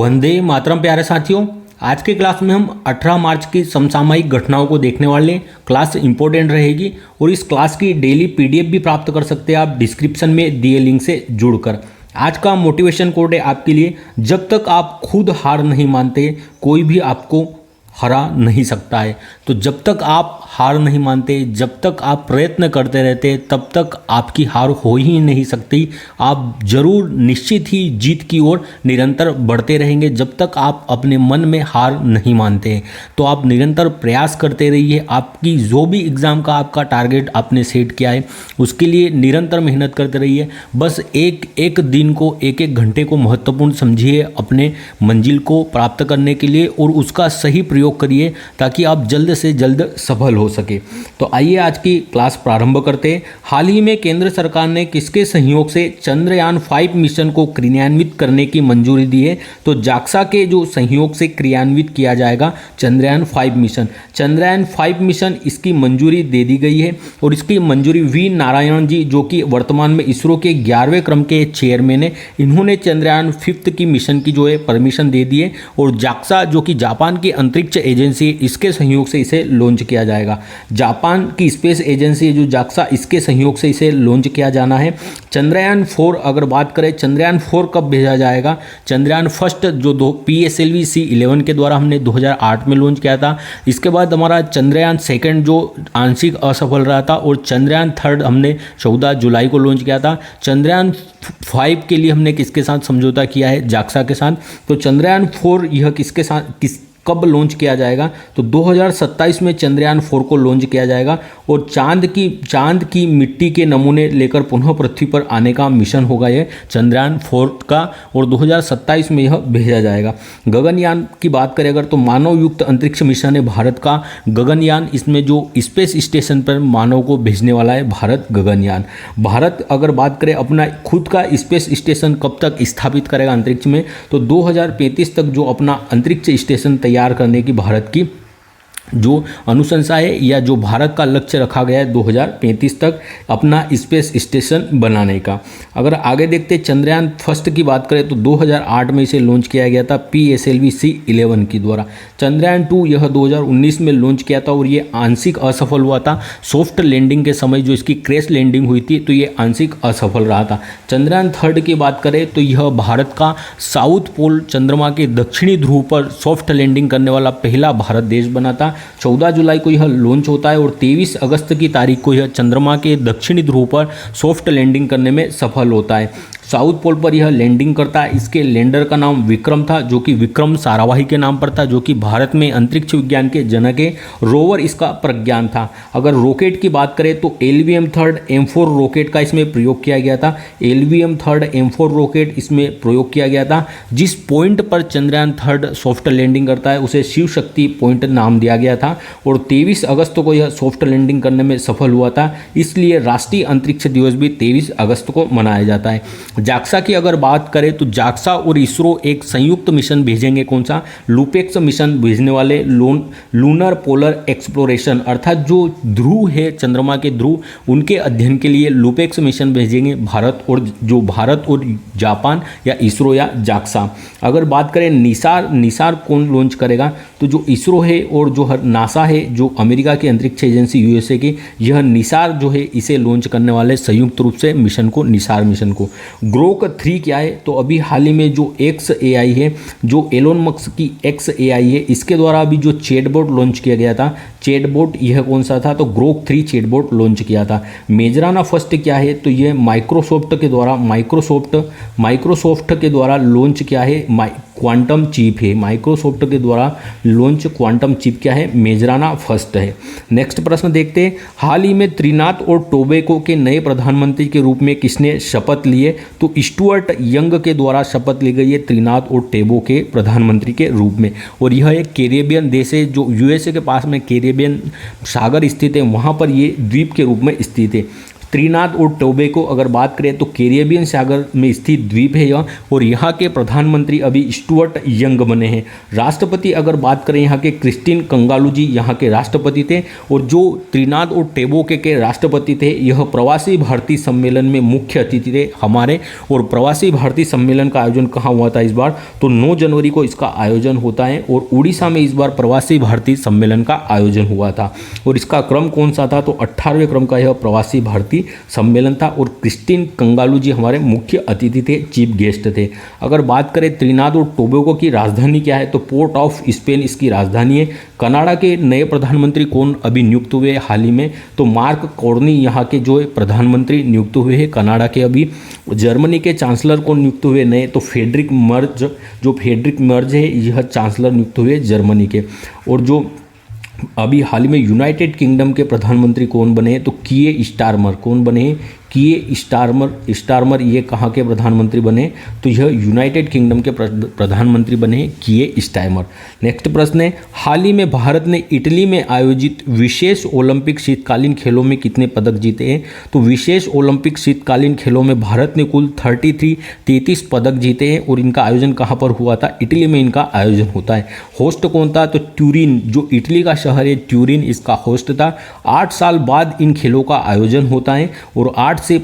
वंदे मातरम प्यारे साथियों, आज के क्लास में हम 18 मार्च की समसामयिक घटनाओं को देखने वाले हैं। क्लास इंपॉर्टेंट रहेगी और इस क्लास की डेली पीडीएफ भी प्राप्त कर सकते हैं आप डिस्क्रिप्शन में दिए लिंक से जुड़कर। आज का मोटिवेशन कोड है आपके लिए, जब तक आप खुद हार नहीं मानते कोई भी आपको हरा नहीं सकता है। तो जब तक आप हार नहीं मानते, जब तक आप प्रयत्न करते रहते, तब तक आपकी हार हो ही नहीं सकती। आप जरूर निश्चित ही जीत की ओर निरंतर बढ़ते रहेंगे जब तक आप अपने मन में हार नहीं मानते हैं। तो आप निरंतर प्रयास करते रहिए। आपकी जो भी एग्ज़ाम का आपका टारगेट आपने सेट किया है उसके लिए निरंतर मेहनत करते रहिए। बस एक एक दिन को, एक एक घंटे को महत्वपूर्ण समझिए अपने मंजिल को प्राप्त करने के लिए और उसका सही प्रयोग करिए ताकि आप जल्द से जल्द सफल हो सके। तो आइए आज की क्लास प्रारंभ करते हैं। हाल ही में केंद्र सरकार ने किसके सहयोग से चंद्रयान 5 मिशन को क्रियान्वित करने की मंजूरी दी है? तो जाक्सा के जो सहयोग से क्रियान्वित किया जाएगा चंद्रयान 5 मिशन। चंद्रयान 5 मिशन इसकी मंजूरी दे दी गई है और इसकी मंजूरी वी नारायण जी, जो कि वर्तमान में इसरो के 11वें क्रम के चेयरमैन है, इन्होंने चंद्रयान 5 की मिशन की जो है परमिशन दे दी है। और जाक्सा जो कि जापान की अंतरिक्ष एजेंसी, इसके सहयोग से इसे लॉन्च किया जाएगा। जापान की स्पेस एजेंसी है जो जाक्सा, इसके सहयोग से इसे लॉन्च किया जाना है। चंद्रयान 4 अगर बात करें, चंद्रयान 4 कब भेजा जाएगा? चंद्रयान फर्स्ट जो PSLV C11 के द्वारा हमने 2008 में लॉन्च किया था। इसके बाद हमारा चंद्रयान 2 जो आंशिक असफल रहा था और चंद्रयान 3 हमने 14 जुलाई को लॉन्च किया था। चंद्रयान 5 के लिए हमने किसके साथ समझौता किया है? जाक्सा के साथ। तो चंद्रयान 4 यह किसके साथ कब लॉन्च किया जाएगा? तो 2027 में चंद्रयान 4 को लॉन्च किया जाएगा और चांद की मिट्टी के नमूने लेकर पुनः पृथ्वी पर आने का मिशन होगा यह चंद्रयान 4 का, और 2027 में यह भेजा जाएगा। गगनयान की बात करें अगर, तो मानव युक्त अंतरिक्ष मिशन है भारत का गगनयान। इसमें जो स्पेस स्टेशन पर मानव को भेजने वाला है भारत गगनयान। भारत अगर बात करें अपना खुद का स्पेस स्टेशन कब तक स्थापित करेगा अंतरिक्ष में, तो 2035 तक जो अपना अंतरिक्ष स्टेशन तैयार करने की भारत की जो अनुशंसा है या जो भारत का लक्ष्य रखा गया है 2035 तक अपना स्पेस स्टेशन बनाने का। अगर आगे देखते चंद्रयान फर्स्ट की बात करें तो 2008 में इसे लॉन्च किया गया था PSLV C11 के द्वारा। चंद्रयान 2 यह 2019 में लॉन्च किया था और ये आंशिक असफल हुआ था। सॉफ्ट लैंडिंग के समय जो इसकी क्रैश लैंडिंग हुई थी तो ये आंशिक असफल रहा था। चंद्रयान 3 की बात करें तो यह भारत का साउथ पोल चंद्रमा के दक्षिणी ध्रुव पर सॉफ्ट लैंडिंग करने वाला पहला भारत देश बना था। 14 जुलाई को यह लॉन्च होता है और 23 अगस्त की तारीख को यह चंद्रमा के दक्षिणी ध्रुव पर सॉफ्ट लैंडिंग करने में सफल होता है। साउथ पोल पर यह लैंडिंग करता है। इसके लैंडर का नाम विक्रम था, जो कि विक्रम साराभाई के नाम पर था, जो कि भारत में अंतरिक्ष विज्ञान के जनक है। रोवर इसका प्रज्ञान था। अगर रॉकेट की बात करें तो LVM 3 M4 रॉकेट का इसमें प्रयोग किया गया था। LVM 3 M4 रॉकेट इसमें प्रयोग किया गया था। जिस पॉइंट पर चंद्रयान 3 सॉफ्ट लैंडिंग करता है उसे शिव शक्ति पॉइंट नाम दिया गया था और 23 अगस्त को यह सॉफ्ट लैंडिंग करने में सफल हुआ था। इसलिए राष्ट्रीय अंतरिक्ष दिवस भी 23 अगस्त को मनाया जाता है। जाक्सा की अगर बात करें तो जाक्सा और इसरो एक संयुक्त मिशन भेजेंगे। कौन सा? लूपेक्स मिशन भेजने वाले, लूनर पोलर एक्सप्लोरेशन, अर्थात जो ध्रुव है चंद्रमा के ध्रुव, उनके अध्ययन के लिए लूपेक्स मिशन भेजेंगे भारत और जापान या इसरो या जाक्सा। अगर बात करें निसार कौन लॉन्च करेगा? तो जो इसरो है और जो नासा है, जो अमेरिका की अंतरिक्ष एजेंसी USA की, यह निसार जो है इसे लॉन्च करने वाले संयुक्त रूप से मिशन को, निसार मिशन को। ग्रोक 3 क्या है? तो अभी हाल ही में जो XAI है, जो एलोन मस्क की XAI है, इसके द्वारा अभी जो चैटबॉट लॉन्च किया गया था, चैटबॉट यह कौन सा था? तो ग्रोक 3 चैटबॉट लॉन्च किया था। मेजराना फर्स्ट क्या है? तो यह माइक्रोसॉफ्ट के द्वारा लॉन्च किया है क्वांटम चिप है। माइक्रोसॉफ्ट के द्वारा लॉन्च क्वांटम चिप क्या है? मेजराना फर्स्ट है। नेक्स्ट प्रश्न देखते हैं, हाल ही में त्रिनाद और टोबैगो के नए प्रधानमंत्री के रूप में किसने शपथ लिए? तो स्टुअर्ट यंग के द्वारा शपथ ली गई है त्रिनाद और टोबैगो के प्रधानमंत्री के रूप में। और यह एक कैरेबियन देश है जो USA के पास में कैरेबियन सागर स्थित है, वहाँ पर ये द्वीप के रूप में स्थित है। त्रिनाद और टोबैगो अगर बात करें तो कैरिबियन सागर में स्थित द्वीप है यह, और यहाँ के प्रधानमंत्री अभी स्टुअर्ट यंग बने हैं। राष्ट्रपति अगर बात करें यहाँ के क्रिस्टिन कंगालू जी यहाँ के राष्ट्रपति थे, और जो त्रिनाद और टोबैगो के राष्ट्रपति थे यह प्रवासी भारतीय सम्मेलन में मुख्य अतिथि थे हमारे। और प्रवासी भारतीय सम्मेलन का आयोजन कहाँ हुआ था इस बार, तो 9 जनवरी को इसका आयोजन होता है, और उड़ीसा में इस बार प्रवासी भारतीय सम्मेलन का आयोजन हुआ था। और इसका क्रम कौन सा था, तो 18वें क्रम का यह प्रवासी भारतीय सम्मेलन था, और क्रिस्टिन कंगालू जी हमारे मुख्य अतिथि थे, चीफ गेस्ट थे। अगर बात करें त्रिनाद और टोबैगो की राजधानी क्या है, तो पोर्ट ऑफ स्पेन इसकी राजधानी है। कनाडा के नए प्रधानमंत्री कौन अभी नियुक्त हुए हाल ही में, तो मार्क कार्नी यहाँ के जो प्रधानमंत्री नियुक्त हुए हैं कनाडा के अभी। जर्मनी के चांसलर कौन नियुक्त हुए नए, तो फ्रेडरिक मर्ज है यह चांसलर नियुक्त हुए जर्मनी के। और जो अभी हाल ही में यूनाइटेड किंगडम के प्रधानमंत्री कौन बने हैं, तो किए स्टारमर कौन बने हैं, किए स्टारमर ये कहाँ के प्रधानमंत्री बने, तो यह यूनाइटेड किंगडम के प्रधानमंत्री बने किए स्टारमर। नेक्स्ट प्रश्न है, हाल ही में भारत ने इटली में आयोजित विशेष ओलंपिक शीतकालीन खेलों में कितने पदक जीते हैं, तो विशेष ओलंपिक शीतकालीन खेलों में भारत ने कुल 33 पदक जीते हैं, और इनका आयोजन कहाँ पर हुआ था, इटली में इनका आयोजन होता है। होस्ट कौन था, तो ट्यूरिन, जो इटली का शहर है ट्यूरिन इसका होस्ट था। 8 साल बाद इन खेलों का आयोजन होता है, और 8 से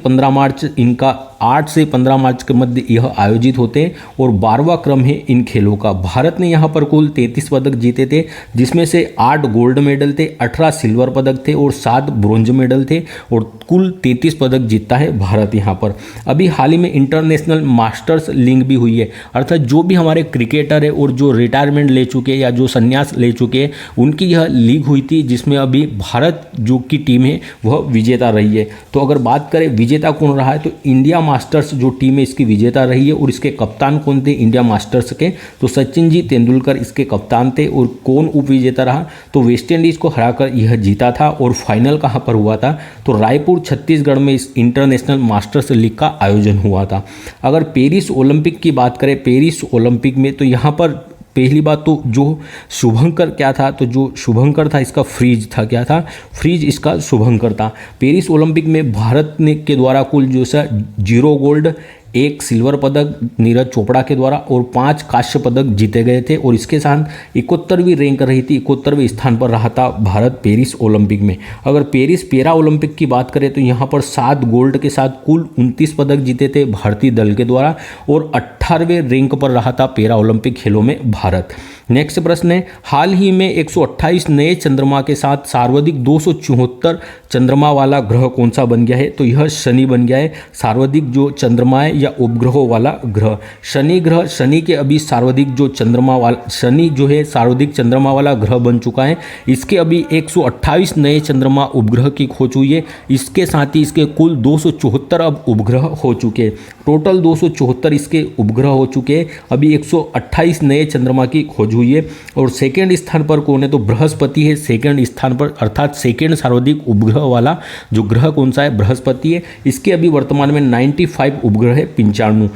15 मार्च के मध्य यह आयोजित होते हैं, और 12वां क्रम है इन खेलों का। भारत ने यहाँ पर कुल 33 पदक जीते थे, जिसमें से 8 गोल्ड मेडल थे, 18 सिल्वर पदक थे और 7 ब्रोंज मेडल थे, और कुल 33 पदक जीतता है भारत यहाँ पर। अभी हाल ही में इंटरनेशनल मास्टर्स लीग भी हुई है, अर्थात जो भी हमारे क्रिकेटर है और जो रिटायरमेंट ले चुके हैं या जो संन्यास ले चुके हैं उनकी यह लीग हुई थी, जिसमें अभी भारत जो की टीम है वह विजेता रही है। तो अगर बात करें विजेता कौन रहा है, तो इंडिया मास्टर्स जो टीम है इसकी विजेता रही है, और इसके कप्तान कौन थे इंडिया मास्टर्स के, तो सचिन जी तेंदुलकर इसके कप्तान थे। और कौन उप विजेता रहा, तो वेस्ट इंडीज़ को हराकर यह जीता था। और फाइनल कहाँ पर हुआ था, तो रायपुर छत्तीसगढ़ में इस इंटरनेशनल मास्टर्स लीग का आयोजन हुआ था। अगर पेरिस ओलंपिक की बात करें, पेरिस ओलंपिक में तो यहाँ पर पहली बात तो जो शुभंकर क्या था, तो जो शुभंकर था इसका फ्रीज था, क्या था, फ्रीज इसका शुभंकर था। पेरिस ओलंपिक में भारत ने के द्वारा कुल जो सा 0 गोल्ड, 1 सिल्वर पदक नीरज चोपड़ा के द्वारा और 5 कांस्य पदक जीते गए थे, और इसके साथ 71वीं रैंक रही थी, 71वें स्थान पर रहा था भारत पेरिस ओलंपिक में। अगर पेरिस पैरा ओलंपिक की बात करें तो यहाँ पर 7 गोल्ड के साथ कुल 29 पदक जीते थे भारतीय दल के द्वारा, और 18वें रैंक पर रहा था पैरा ओलंपिक खेलों में भारत। नेक्स्ट प्रश्न है, हाल ही में 128 नए चंद्रमा के साथ सर्वाधिक 274 चंद्रमा वाला ग्रह कौन सा बन गया है, तो यह शनि बन गया है। सर्वाधिक जो चंद्रमा है या उपग्रहों वाला ग्रह शनि ग्रह, शनि के अभी सर्वाधिक जो चंद्रमा वाला, शनि जो है सर्वाधिक चंद्रमा वाला ग्रह बन चुका है। इसके अभी 128 नए चंद्रमा उपग्रह की खोज हुई है। इसके साथ ही इसके कुल 274 अब उपग्रह हो चुके हैं। टोटल 274 इसके उपग्रह हो चुके हैं। अभी 128 नए चंद्रमा की खोज हुई है। और सेकेंड स्थान पर कौन है, तो बृहस्पति है सेकेंड स्थान पर, अर्थात सेकेंड सर्वाधिक उपग्रह वाला जो ग्रह कौन सा है, बृहस्पति है। इसके अभी वर्तमान में 95 उपग्रह है, 95।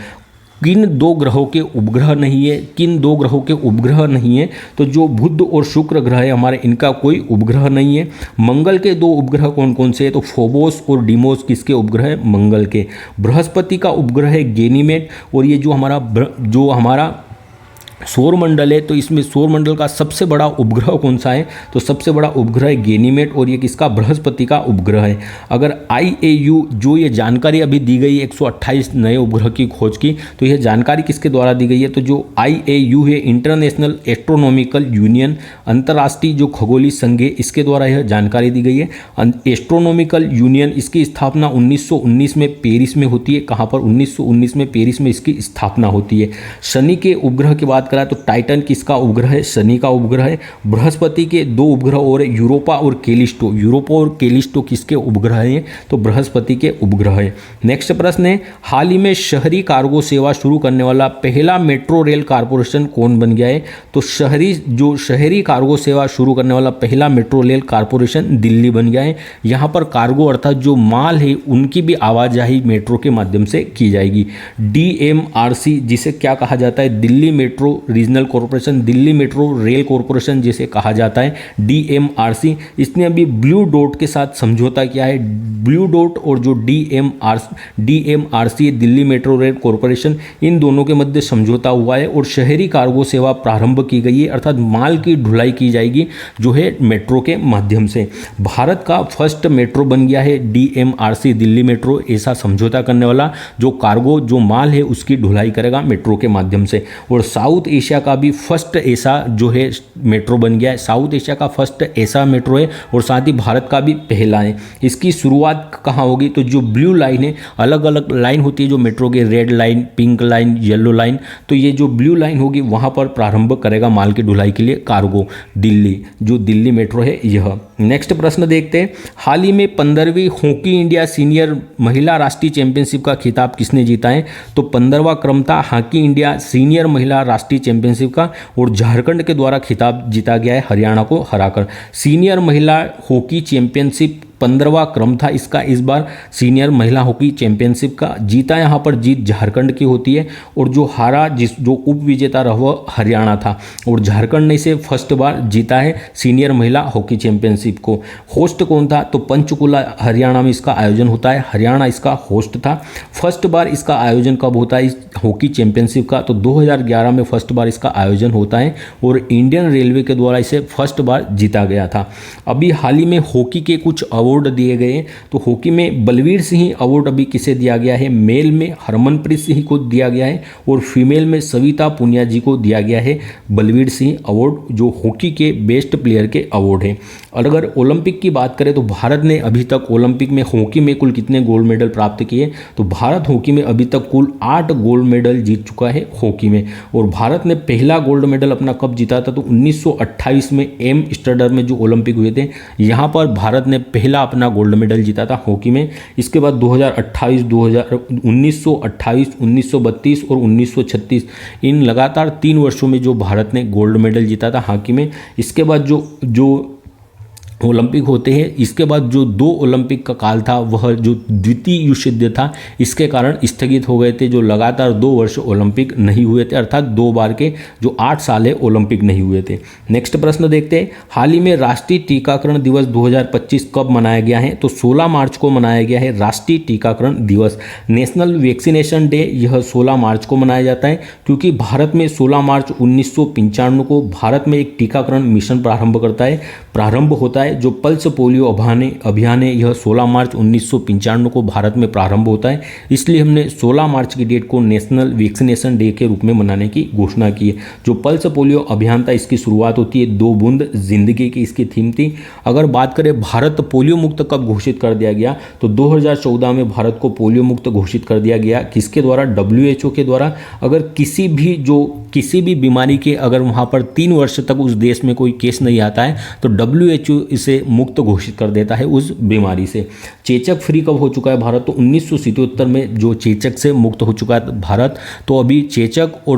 किन 2 ग्रहों के उपग्रह नहीं है, किन 2 ग्रहों के उपग्रह नहीं है, तो जो बुध और शुक्र ग्रह है हमारे, इनका कोई उपग्रह नहीं है। मंगल के 2 उपग्रह कौन कौन से हैं, तो फोबोस और डिमोस किसके उपग्रह है, मंगल के। बृहस्पति का उपग्रह है गैनीमेड, और ये जो हमारा सौरमंडल है, तो इसमें सौरमंडल का सबसे बड़ा उपग्रह कौन सा है, तो सबसे बड़ा उपग्रह है गैनीमेड, और ये किसका, बृहस्पति का उपग्रह है। अगर IAU जो ये जानकारी अभी दी गई है 128 नए उपग्रह की खोज की, तो यह जानकारी किसके द्वारा दी गई है, तो जो IAU है इंटरनेशनल एस्ट्रोनॉमिकल यूनियन, अंतर्राष्ट्रीय जो खगोलीय संघ है, इसके द्वारा यह जानकारी दी गई है। एस्ट्रोनॉमिकल यूनियन, इसकी स्थापना 1919 में पेरिस में होती है। कहाँ पर, 1919 में पेरिस में इसकी स्थापना होती है। शनि के उपग्रह की बात करा तो टाइटन किसका उपग्रह है, शनि का उपग्रह है। बृहस्पति के 2 उपग्रह और यूरोपा और कैलिस्टो, यूरोपा और कैलिस्टो किसके उपग्रह हैं, तो बृहस्पति के उपग्रह है। नेक्स्ट प्रश्न है, हाल ही में शहरी कार्गो सेवा शुरू करने वाला पहला मेट्रो रेल कारपोरेशन कौन बन गया है, तो शहरी कार्गो सेवा शुरू करने वाला पहला मेट्रो रेल कारपोरेशन दिल्ली बन गया है। यहाँ पर कार्गो अर्थात जो माल है उनकी भी आवाजाही मेट्रो के माध्यम से की जाएगी। DMRC जिसे क्या कहा जाता है, Delhi metro regional corporation, Delhi metro rail corporation जिसे कहा जाता है DMRC, इसने अभी ब्लू डॉट के साथ समझौता किया है। ब्लू डॉट और जो DMRC Delhi metro rail corporation, इन दोनों के मध्य समझौता हुआ है और शहरी कार्गो सेवा प्रारंभ की गई है, अर्थात माल की ढुलाई की जाएगी जो है मेट्रो के माध्यम से। भारत का फर्स्ट मेट्रो बन गया है DMRC दिल्ली मेट्रो, ऐसा समझौता करने वाला, जो कार्गो जो माल है उसकी ढुलाई करेगा मेट्रो के माध्यम से। और साउथ एशिया का भी फर्स्ट ऐसा जो है मेट्रो बन गया है, साउथ एशिया का फर्स्ट ऐसा मेट्रो है और साथ ही भारत का भी पहला है। इसकी शुरुआत कहाँ होगी, तो जो ब्लू लाइन है, अलग अलग लाइन होती है जो मेट्रो के, red line, pink line, yellow line, तो ये जो ब्लू लाइन होगी वहाँ पर प्रारंभ करेगा माल की ढुलाई के लिए कार्गो दिल्ली, जो दिल्ली मेट्रो है यह। नेक्स्ट प्रश्न देखते हैं, हाल ही में 15वीं हॉकी इंडिया सीनियर महिला राष्ट्रीय चैंपियनशिप का खिताब किसने जीता है, तो 15वां क्रम था हॉकी इंडिया सीनियर महिला राष्ट्रीय चैंपियनशिप का और झारखंड के द्वारा खिताब जीता गया है हरियाणा को हराकर। सीनियर महिला हॉकी चैंपियनशिप 15वां क्रम था इसका, इस बार सीनियर महिला हॉकी चैंपियनशिप का जीता, यहाँ पर जीत झारखंड की होती है और जो हारा, जो उप विजेता रहा वह हरियाणा था और झारखंड ने इसे फर्स्ट बार जीता है सीनियर महिला हॉकी चैंपियनशिप को। होस्ट कौन था, तो पंचकुला हरियाणा में इसका आयोजन होता है, हरियाणा इसका होस्ट था। फर्स्ट बार इसका आयोजन कब होता है इस हॉकी चैंपियनशिप का, तो 2011 में फर्स्ट बार इसका आयोजन होता है और इंडियन रेलवे के द्वारा इसे फर्स्ट बार जीता गया था। अभी हाल ही में हॉकी के कुछ अवार्ड दिए गए, तो हॉकी में बलवीर सिंह अवार्ड अभी किसे दिया गया है, मेल में हरमनप्रीत सिंह को दिया गया है और फीमेल में सविता पुनिया जी को दिया गया है बलवीर सिंह अवार्ड, जो हॉकी के बेस्ट प्लेयर के अवार्ड है। और अगर ओलंपिक की बात करें तो भारत ने अभी तक ओलंपिक में हॉकी में कुल कितने गोल्ड मेडल प्राप्त किए, तो भारत हॉकी में अभी तक कुल 8 गोल्ड मेडल जीत चुका है हॉकी में। और भारत ने पहला गोल्ड मेडल अपना कब जीता था, तो 1928 में एम्स्टर्डम में जो ओलंपिक हुए थे, यहाँ पर भारत ने पहला अपना गोल्ड मेडल जीता था हॉकी में। इसके बाद 1928, 1932 और 1936, इन लगातार 3 वर्षों में जो भारत ने गोल्ड मेडल जीता था हॉकी में। इसके बाद जो ओलंपिक होते हैं, इसके बाद जो 2 ओलंपिक का काल था वह जो द्वितीय विश्व युद्ध था इसके कारण स्थगित हो गए थे, जो लगातार 2 वर्ष ओलंपिक नहीं हुए थे, अर्थात 2 बार के जो 8 साल है ओलंपिक नहीं हुए थे। नेक्स्ट प्रश्न देखते हैं, हाल ही में राष्ट्रीय टीकाकरण दिवस 2025 कब मनाया गया है, तो 16 मार्च को मनाया गया है राष्ट्रीय टीकाकरण दिवस। नेशनल वैक्सीनेशन डे यह 16 मार्च को मनाया जाता है क्योंकि भारत में 16 मार्च 1995 को भारत में एक टीकाकरण मिशन प्रारंभ होता है जो पल्स पोलियो अभियान है, यह 16 मार्च 1995 को भारत में प्रारंभ होता है। इसलिए हमने 16 मार्च की डेट को नेशनल वैक्सीनेशन डे के रूप में मनाने की घोषणा की है। जो पल्स पोलियो अभियान था इसकी शुरुआत होती है 2 बूंद जिंदगी की, इसकी थीम थी। अगर बात करें भारत पोलियो मुक्त कब घोषित कर दिया गया, तो 2014 में भारत को पोलियो मुक्त घोषित कर दिया गया। किसके द्वारा, WHO के द्वारा। अगर किसी भी बीमारी के अगर वहाँ पर 3 वर्ष तक उस देश में कोई केस नहीं आता है तो WHO इसे मुक्त घोषित कर देता है उस बीमारी से। चेचक फ्री कब हो चुका है भारत, तो 1977 में जो चेचक से मुक्त हो चुका है भारत। तो अभी चेचक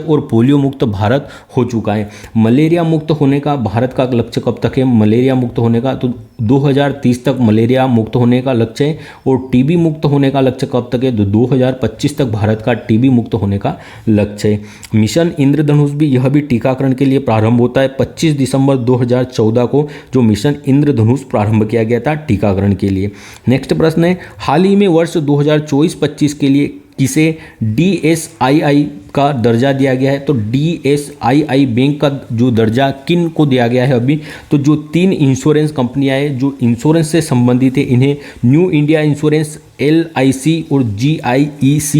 और पोलियो मुक्त भारत हो चुका है। मलेरिया मुक्त होने का भारत का लक्ष्य कब तक है, मलेरिया मुक्त होने का, तो 2030 तक मलेरिया मुक्त होने का लक्ष्य है। और टीबी मुक्त होने का लक्ष्य कब तक है, तो 2025 तक भारत का टीबी मुक्त होने का लक्ष्य है। मिशन इंद्रधनुष भी, यह भी टीकाकरण के लिए प्रारंभ होता है 25 दिसंबर 2014 को, जो मिशन इंद्रधनुष प्रारंभ किया गया था टीकाकरण के लिए। नेक्स्ट प्रश्न है, हाल ही में वर्ष 2024-25 के लिए किसे DSII का दर्जा दिया गया है, तो DSII बैंक का जो दर्जा किन को दिया गया है अभी, तो जो 3 इंश्योरेंस कंपनियां हैं जो इंश्योरेंस से संबंधित है, इन्हें न्यू इंडिया इंश्योरेंस, LIC और GIC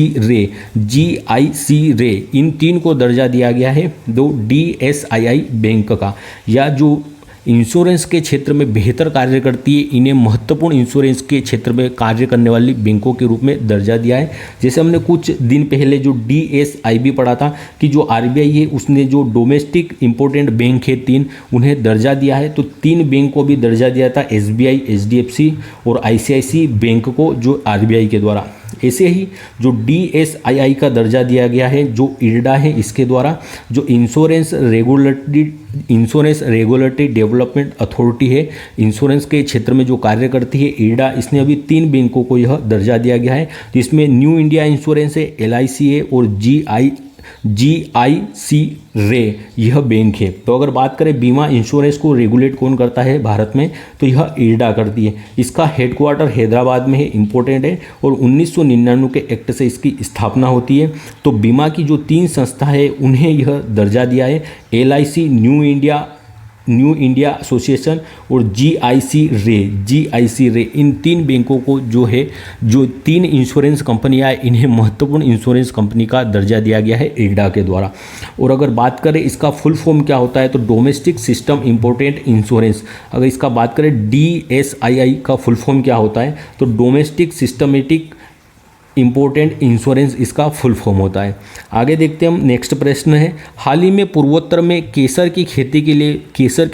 रे, इन 3 को दर्जा दिया गया है दो DSII बैंक का। या जो इंश्योरेंस के क्षेत्र में बेहतर कार्य करती है, इन्हें महत्वपूर्ण इंश्योरेंस के क्षेत्र में कार्य करने वाली बैंकों के रूप में दर्जा दिया है। जैसे हमने कुछ दिन पहले जो DSIB पढ़ा था कि जो RBI है उसने जो डोमेस्टिक इंपॉर्टेंट बैंक है 3, उन्हें दर्जा दिया है। तो 3 बैंक को भी दर्जा दिया था, SBI, HDFC और ICICI बैंक को, जो RBI के द्वारा। ऐसे ही जो DSII का दर्जा दिया गया है जो IRDA है इसके द्वारा, जो इंश्योरेंस रेगुलेटरी डेवलपमेंट अथॉरिटी है, इंश्योरेंस के क्षेत्र में जो कार्य करती है IRDA, इसने अभी 3 बैंकों को यह दर्जा दिया गया है, जिसमें न्यू इंडिया इंश्योरेंस है, LIC है और GIC रे यह बैंक है। तो अगर बात करें बीमा इंश्योरेंस को रेगुलेट कौन करता है भारत में, तो यह IRDA करती है। इसका हेडक्वार्टर हैदराबाद में है, इंपॉर्टेंट है, और 1999 के एक्ट से इसकी स्थापना होती है। तो बीमा की जो 3 संस्था है उन्हें यह दर्जा दिया है, LIC, न्यू इंडिया एसोसिएशन और GIC रे, इन 3 बैंकों को जो 3 इंश्योरेंस कंपनियां हैं इन्हें महत्वपूर्ण इंश्योरेंस कंपनी का दर्जा दिया गया है IRDA के द्वारा। और अगर बात करें इसका फुल फॉर्म क्या होता है, तो डोमेस्टिक सिस्टम इम्पोर्टेंट इंश्योरेंस। अगर इसका बात करें DSII का फुल फॉर्म क्या होता है, तो डोमेस्टिक सिस्टमेटिक इम्पोर्टेंट इंश्योरेंस इसका फुल फॉर्म होता है। आगे देखते हैं हम, नेक्स्ट प्रश्न है, हाल ही में पूर्वोत्तर में केसर की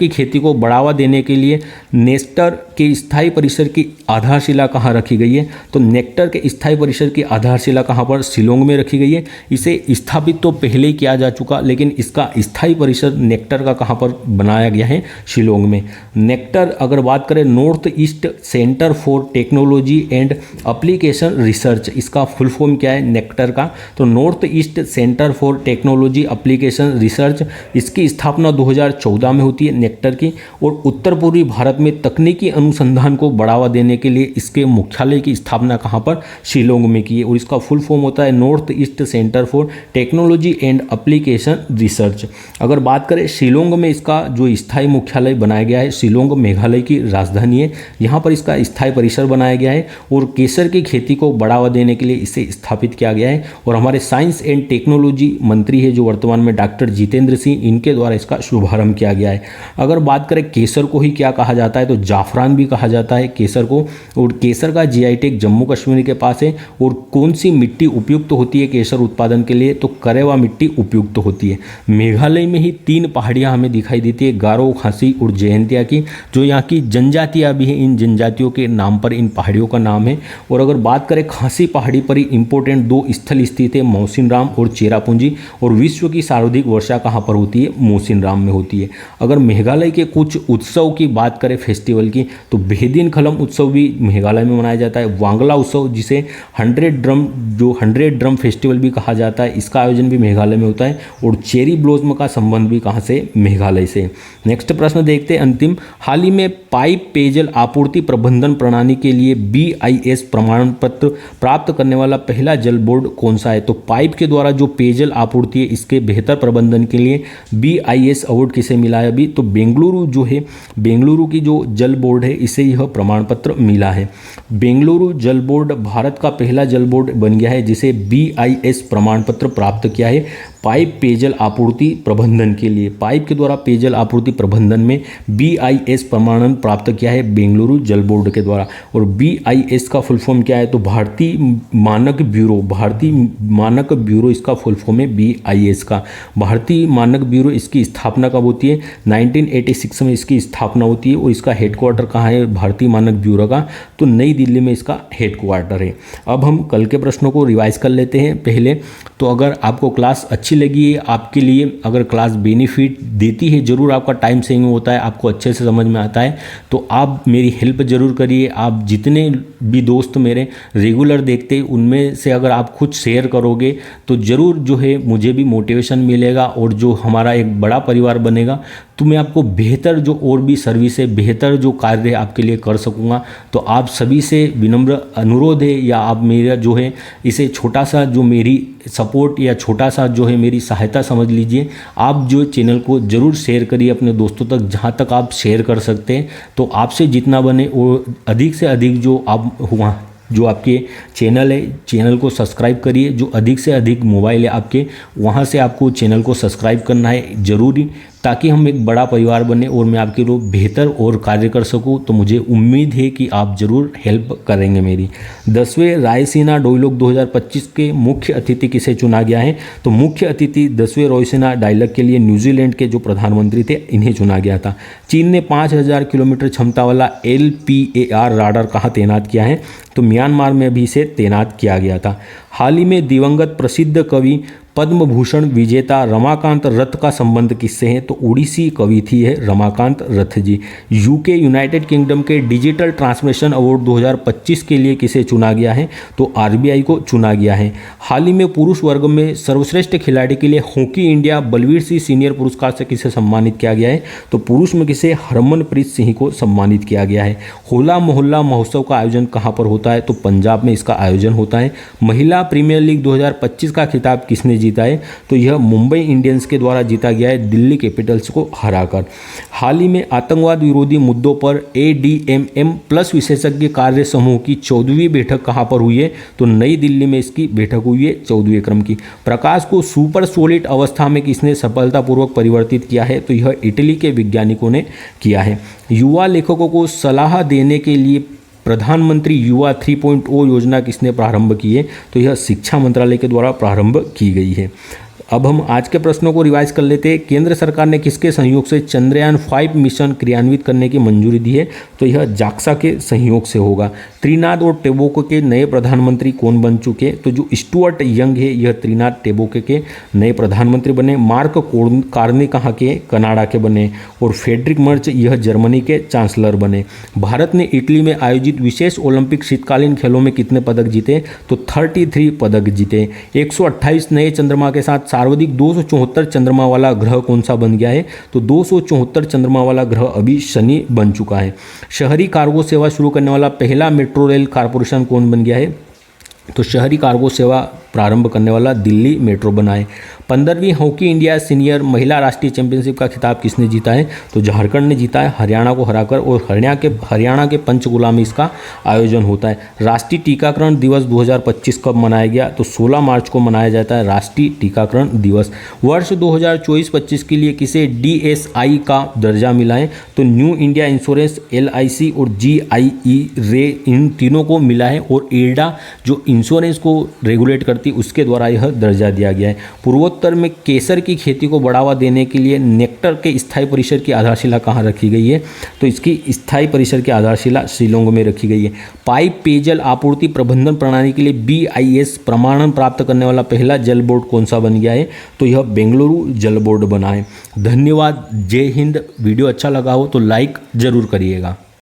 खेती को बढ़ावा देने के लिए नेक्टर के स्थायी परिसर की आधारशिला कहाँ रखी गई है, तो नेक्टर के स्थायी परिसर की आधारशिला कहाँ पर, शिलोंग में रखी गई है। इसे स्थापित तो पहले ही किया जा चुका, लेकिन इसका स्थायी परिसर नेक्टर का कहाँ पर बनाया गया है, शिलोंग में। नेक्टर अगर बात करें north east centre for technology and application research, इसका फुल फॉर्म क्या है नेक्टर का, तो north east centre for technology application research. इसकी स्थापना 2014 में होती है नेक्टर की, और उत्तर पूर्वी भारत में तकनीकी अनुसंधान को बढ़ावा देने के लिए इसके मुख्यालय की स्थापना कहाँ पर, शिलोंग में की है, और इसका फुल फॉर्म होता है north east centre for technology and application research. अगर बात करें शिलोंग में इसका जो स्थायी मुख्यालय बनाया गया है, शिलोंग मेघालय की राजधानी है, यहाँ पर इसका स्थायी परिसर बनाया गया है, और केसर की खेती को बढ़ावा देने के लिए इसे स्थापित किया गया है। और हमारे साइंस एंड टेक्नोलॉजी मंत्री है जो वर्तमान में डॉक्टर जितेंद्र सिंह, इनके द्वारा इसका शुभारंभ किया गया है। अगर बात करें केसर को ही क्या कहा जाता है, तो जाफरान भी कहा जाता है केसर को, और केसर का GI टैग जम्मू कश्मीर के पास है। और कौन सी मिट्टी उपयुक्त होती है केसर उत्पादन के लिए, तो करेवा मिट्टी उपयुक्त होती है। मेघालय में ही 3 पहाड़ियां हमें दिखाई देती है, गारो, खासी और जयंतिया की, जो यहाँ की जनजातियाँ भी हैं, इन जनजातियों के नाम पर इन पहाड़ियों का नाम है। और अगर बात करें खासी पहाड़ी पर ही इंपॉर्टेंट 2 स्थल स्थित है, मौसिनराम और चेरापूंजी, और विश्व की सर्वाधिक वर्षा कहाँ पर होती है, मौसिनराम में होती है। अगर मेघालय के कुछ उत्सव की बात करें फेस्टिवल की, तो बेहदीन खलम उत्सव भी मेघालय में मनाया जाता है। वांगला उत्सव जिसे 100 ड्रम फेस्टिवल भी कहा जाता है, इसका आयोजन भी मेघालय में होता है। और चेरी ब्लॉसम का संबंध भी कहाँ से, मेघालय से। नेक्स्ट प्रश्न देखते हैं अंतिम, हाल ही में पाइप पेयजल आपूर्ति प्रबंधन प्रणाली के लिए BIS प्रमाण पत्र प्राप्त करने वाला पहला जल बोर्ड कौन सा है, तो पाइप के द्वारा जो पेयजल आपूर्ति है इसके बेहतर प्रबंधन के लिए BIS अवार्ड किसे मिला है अभी, तो बेंगलुरु की जो जल बोर्ड है इसे यह प्रमाण पत्र मिला है। बेंगलुरु जल बोर्ड भारत का पहला जल बोर्ड बन गया है जिसे BIS प्रमाण पत्र प्राप्त किया है पाइप पेयजल आपूर्ति प्रबंधन के लिए। पाइप के द्वारा पेयजल आपूर्ति प्रबंधन में BIS प्रमाणन प्राप्त किया है बेंगलुरु जल बोर्ड के द्वारा। और BIS का फुल फॉर्म क्या है, तो भारतीय मानक ब्यूरो इसका फुल फॉर्म है BIS का। भारतीय मानक ब्यूरो, इसकी स्थापना कब होती है, 1986 में इसकी स्थापना होती है। और इसका हेडक्वार्टर कहाँ है भारतीय मानक ब्यूरो का, तो नई दिल्ली में इसका हेडक्वार्टर है। अब हम कल के प्रश्नों को रिवाइज कर लेते हैं पहले। तो अगर आपको क्लास अच्छी लगी है, आपके लिए अगर क्लास बेनिफिट देती है, ज़रूर आपका टाइम सेविंग होता है, आपको अच्छे से समझ में आता है, तो आप मेरी हेल्प ज़रूर करिए। आप जितने भी दोस्त मेरे रेगुलर देखते हैं उनमें से अगर आप खुद शेयर करोगे तो ज़रूर जो है मुझे भी मोटिवेशन मिलेगा, और जो हमारा एक बड़ा परिवार बनेगा तो मैं आपको बेहतर जो और भी सर्विस है, बेहतर जो कार्य आपके लिए कर सकूँगा। तो आप सभी से विनम्र अनुरोध है, या आप मेरा जो है इसे छोटा सा जो मेरी सपोर्ट या छोटा सा जो है मेरी सहायता समझ लीजिए। आप जो चैनल को ज़रूर शेयर करिए अपने दोस्तों तक, जहाँ तक आप शेयर कर सकते हैं। तो आपसे जितना बने और अधिक से अधिक जो आप हुआ जो आपके चैनल है, चैनल को सब्सक्राइब करिए। जो अधिक से अधिक मोबाइल है आपके, वहाँ से आपको चैनल को सब्सक्राइब करना है ज़रूरी। ताकि हम एक बड़ा परिवार बने और मैं आपके लिए बेहतर और कार्य कर सकूं। तो मुझे उम्मीद है कि आप ज़रूर हेल्प करेंगे मेरी। 10वें रायसीना डायलॉग 2025 के मुख्य अतिथि किसे चुना गया है? तो मुख्य अतिथि 10वें रायसीना डायलॉग के लिए न्यूजीलैंड के जो प्रधानमंत्री थे इन्हें चुना गया था। चीन ने 5000 किलोमीटर क्षमता वाला LPAR राडार कहाँ तैनात किया है? तो म्यांमार में भी इसे तैनात किया गया था। हाल ही में दिवंगत प्रसिद्ध कवि पद्म भूषण विजेता रमाकांत रथ का संबंध किससे है? तो ओडिसी कवि थी है रमाकांत रथ जी। यूके यूनाइटेड किंगडम के डिजिटल ट्रांसफॉर्मेशन अवार्ड 2025 के लिए किसे चुना गया है? तो RBI को चुना गया है। हाल ही में पुरुष वर्ग में सर्वश्रेष्ठ खिलाड़ी के लिए hockey India Balbir Singh senior पुरस्कार से किसे सम्मानित किया गया है? तो पुरुष में किसे हरमनप्रीत सिंह को सम्मानित किया गया है। होला मोहल्ला महोत्सव का आयोजन कहाँ पर होता है? तो पंजाब में इसका आयोजन होता है। महिला प्रीमियर लीग 2025 का खिताब किसने जीता है? तो यह मुंबई इंडियंस के द्वारा जीता गया है दिल्ली कैपिटल्स को हराकर। हाल ही में आतंकवाद विरोधी मुद्दों पर ADMM प्लस विशेषज्ञ कार्य समूह की 14वीं बैठक कहाँ पर हुई है? तो नई दिल्ली में इसकी बैठक हुई है 14वें क्रम की। प्रकाश को सुपर सॉलिड अवस्था में किसने सफलतापूर्वक परिवर्तित किया है? तो यह इटली के वैज्ञानिकों ने किया है। युवा लेखकों को सलाह देने के लिए प्रधानमंत्री युवा 3.0 योजना किसने प्रारंभ की है? तो यह शिक्षा मंत्रालय के द्वारा प्रारंभ की गई है। अब हम आज के प्रश्नों को रिवाइज कर लेते हैं। केंद्र सरकार ने किसके सहयोग से चंद्रयान 5 मिशन क्रियान्वित करने की मंजूरी दी है? तो यह जाक्सा के सहयोग से होगा। त्रिनाद और टेबोको के नए प्रधानमंत्री कौन बन चुके? तो जो स्टुअर्ट यंग है यह त्रिनाद टेबोको के नए प्रधानमंत्री बने। मार्क कार्ने कहाँ के? कनाडा के बने। और फेडरिक मर्च यह जर्मनी के चांसलर बने। भारत ने इटली में आयोजित विशेष ओलंपिक शीतकालीन खेलों में कितने पदक जीते? तो 33 पदक जीते। 128 नए चंद्रमा के साथ सर्वाधिक 274 चंद्रमा वाला ग्रह कौन सा बन गया है? तो 274 चंद्रमा वाला ग्रह अभी शनि बन चुका है। शहरी कार्गो सेवा शुरू करने वाला पहला मेट्रो रेल कॉरपोरेशन कौन बन गया है? तो शहरी कार्गो सेवा प्रारंभ करने वाला दिल्ली मेट्रो बना है। 15वीं हॉकी इंडिया सीनियर महिला राष्ट्रीय चैंपियनशिप का खिताब किसने जीता है? तो झारखंड ने जीता है हरियाणा को हराकर। और हरियाणा के पंचकुला में इसका आयोजन होता है। राष्ट्रीय टीकाकरण दिवस 2025 कब मनाया गया? तो 16 मार्च को मनाया जाता है राष्ट्रीय टीकाकरण दिवस। वर्ष 2024-25 के लिए किसे DSI का दर्जा मिला है? तो न्यू इंडिया इंश्योरेंस, LIC और GIE रे इन तीनों को मिला है। और IRDA जो इंश्योरेंस को रेगुलेट करती उसके द्वारा यह दर्जा दिया गया है। पूर्वोत्तर में केसर की खेती को बढ़ावा देने के लिए नेक्टर के स्थायी परिसर की आधारशिला कहाँ रखी गई है? तो इसकी स्थायी परिसर की आधारशिला शिलोंग में रखी गई है। पाइप पेयजल आपूर्ति प्रबंधन प्रणाली के लिए BIS प्रमाणन प्राप्त करने वाला पहला जल बोर्ड कौन सा बन गया है? तो यह बेंगलुरु जल बोर्ड बना है। धन्यवाद। जय हिंद। वीडियो अच्छा लगा हो तो लाइक जरूर करिएगा।